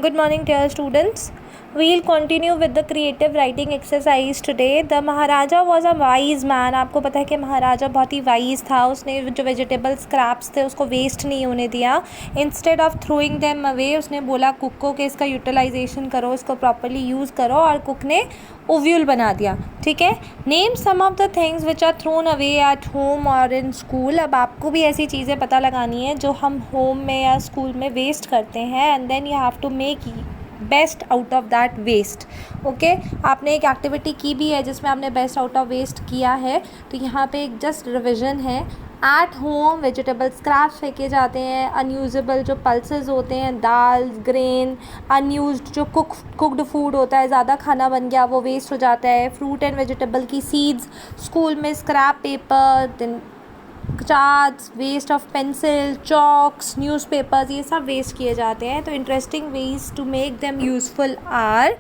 Good morning, dear students. We'll continue with the creative writing exercise today. The Maharaja was a wise man. आपको पता है कि महाराजा बहुत ही wise था. उसने जो वेजिटेबल स्क्रैप्स थे उसको वेस्ट नहीं होने दिया. Instead of throwing them away उसने बोला कुक को कि इसका यूटिलाइजेशन करो, इसको प्रॉपरली यूज़ करो, और कुक ने ओव्यूल बना दिया. ठीक है. Name some of the things which are thrown away at home और इन स्कूल. अब आपको भी ऐसी चीज़ें पता लगानी है जो हम होम में या स्कूल में वेस्ट करते हैं, and then you have to make best out of that waste. Okay, आपने एक एक्टिविटी की भी है जिसमें आपने बेस्ट आउट ऑफ वेस्ट किया है. तो यहाँ पे एक जस्ट रिविजन है. एट होम वेजिटेबल स्क्रैप्स फेंके जाते हैं. अनयूजेबल जो पल्सेस होते हैं, दाल, ग्रेन, अनयूज्ड जो कुकड फूड होता है, ज़्यादा खाना बन गया वो वेस्ट हो जाता है. फ्रूट एंड वेजिटेबल की सीड्स. स्कूल में scrap paper, then charts, waste of pencil, chalks, newspapers, ये सब वेस्ट किए जाते हैं. तो interesting ways to make them useful are,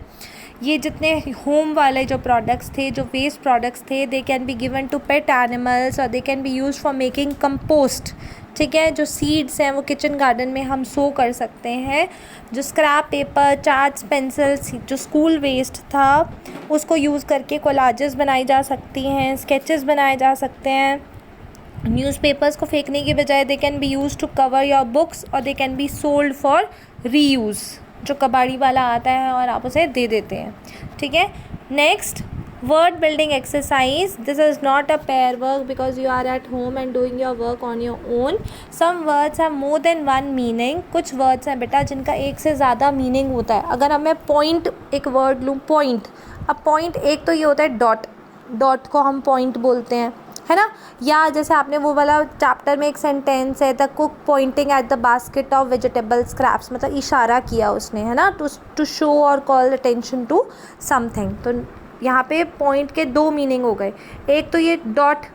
ये जितने होम वाले जो प्रोडक्ट्स थे, जो वेस्ट प्रोडक्ट्स थे, they can be given to pet animals और they can be use for making compost. ठीक है. जो सीड्स हैं वो किचन गार्डन में हम सो कर सकते हैं. जो स्क्रैप पेपर, चार्ट्स, पेंसिल्स, जो स्कूल वेस्ट था उसको यूज़ करके कोलाजेस बनाई जा सकती हैं, स्केचेस बनाए जा सकते हैं. न्यूज़पेपर्स को फेंकने की बजाय they can be use to cover your books और they can be sold for reuse. जो कबाड़ी वाला आता है और आप उसे दे देते हैं. ठीक है. Next, word building exercise. This is not a pair work because you are at home and doing your work on your own. Some words have more than one meaning. कुछ वर्ड्स हैं बेटा जिनका एक से ज़्यादा मीनिंग होता है. अगर मैं पॉइंट एक वर्ड लूँ, पॉइंट. अब पॉइंट एक तो ये होता है डॉट. डॉट को हम पॉइंट बोलते हैं, है ना. या जैसे आपने वो वाला चैप्टर में एक सेंटेंस है, the cook Poynting at the basket of vegetable scraps, मतलब इशारा किया उसने, है ना, टू शो और कॉल अटेंशन टू समथिंग. तो यहाँ पे पॉइंट के दो मीनिंग हो गए. एक तो ये डॉट.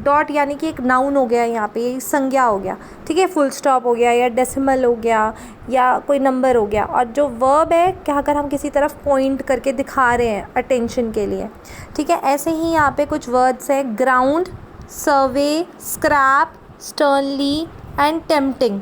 डॉट यानी कि एक नाउन हो गया, यहाँ पे ये संज्ञा हो गया. ठीक है. फुल स्टॉप हो गया या डेसिमल हो गया या कोई नंबर हो गया. और जो वर्ब है क्या, अगर हम किसी तरफ पॉइंट करके दिखा रहे हैं अटेंशन के लिए. ठीक है. ऐसे ही यहाँ पे कुछ वर्ड्स हैं. Ground, survey, scrap, sternly and tempting.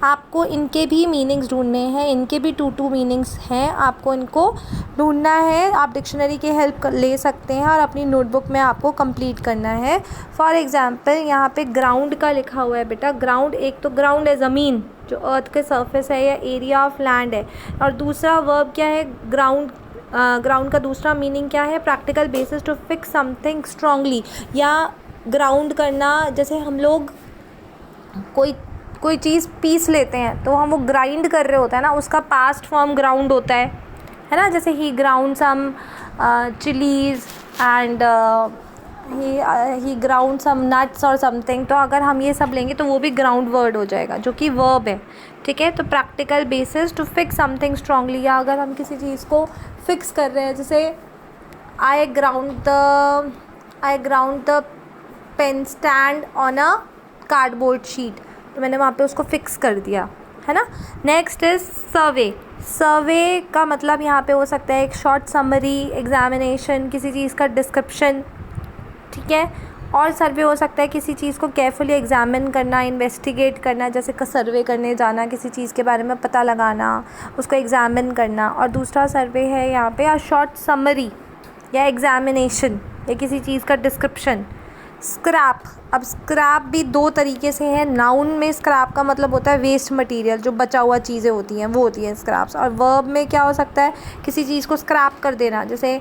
आपको इनके भी मीनिंग्स ढूंढने हैं. इनके भी टू मीनिंग्स हैं. आपको इनको ढूंढना है. आप डिक्शनरी की हेल्प ले सकते हैं और अपनी नोटबुक में आपको कंप्लीट करना है. फॉर एग्जांपल यहाँ पे ग्राउंड का लिखा हुआ है बेटा. ग्राउंड, एक तो ग्राउंड है ज़मीन, जो अर्थ के सरफेस है या एरिया ऑफ लैंड है. और दूसरा वर्ब क्या है, ग्राउंड. ग्राउंड का दूसरा मीनिंग क्या है, practical basis to fix something strongly. या ग्राउंड करना, जैसे हम लोग कोई चीज़ पीस लेते हैं तो हम वो ग्राइंड कर रहे होते हैं ना, उसका पास्ट फॉर्म ग्राउंड होता है ना. जैसे he ground some chillies and he ground some nuts और समथिंग. तो अगर हम ये सब लेंगे तो वो भी ग्राउंड वर्ड हो जाएगा जो कि वर्ब है. ठीक है. तो practical basis to fix something strongly, या अगर हम किसी चीज़ को फिक्स कर रहे हैं, जैसे I ground the pen stand on a cardboard sheet. तो मैंने वहाँ पे उसको फिक्स कर दिया, है ना. नेक्स्ट इज़ सर्वे. सर्वे का मतलब यहाँ पे हो सकता है एक शॉर्ट समरी, एग्जामिनेशन, किसी चीज़ का डिस्क्रिप्शन. ठीक है. और सर्वे हो सकता है किसी चीज़ को केयरफुली एग्जामिन करना, इन्वेस्टिगेट करना, जैसे सर्वे करने जाना, किसी चीज़ के बारे में पता लगाना, उसको एग्जामिन करना. और दूसरा सर्वे है यहाँ पे आ शॉर्ट समरी या एग्जामिनेशन या किसी चीज़ का डिस्क्रिप्शन. स्क्रैप. अब स्क्रैप भी दो तरीके से है. नाउन में स्क्रैप का मतलब होता है वेस्ट मटेरियल, जो बचा हुआ चीज़ें होती हैं वो होती हैं स्क्रैप्स. और वर्ब में क्या हो सकता है, किसी चीज़ को स्क्रैप कर देना. जैसे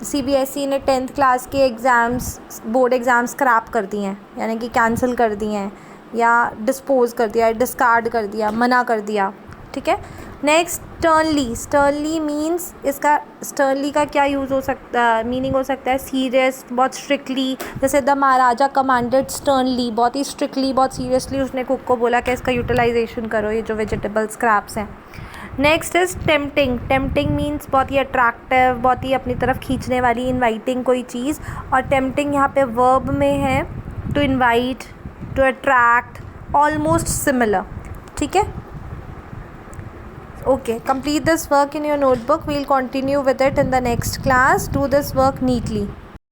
CBSE ने 10th क्लास के एग्ज़ाम्स, बोर्ड एग्ज़ाम स्क्रैप कर दिए हैं, यानी कि कैंसिल कर दिए हैं, या डिस्पोज कर दिया, डिस्कार्ड कर दिया, मना कर दिया. ठीक है. Next, sternly. स्टर्नली मीन्स, इसका स्टर्नली का क्या यूज़ हो सकता है, मीनिंग हो सकता है सीरियस, बहुत स्ट्रिक्टली. जैसे द महाराजा कमांडेड स्टर्नली, बहुत ही स्ट्रिक्टली, बहुत सीरियसली उसने कुक को बोला कि इसका यूटिलाइजेशन करो, ये जो वेजिटेबल स्क्रैप्स हैं. Next is tempting. Tempting means बहुत ही अट्रैक्टिव, बहुत ही अपनी तरफ खींचने वाली, इन्वाइटिंग कोई चीज़. और टेम्पटिंग यहाँ पे वर्ब में है. To invite, to attract, almost similar. ठीक है. Okay, complete this work in your notebook. We'll continue with it in the next class. Do this work neatly.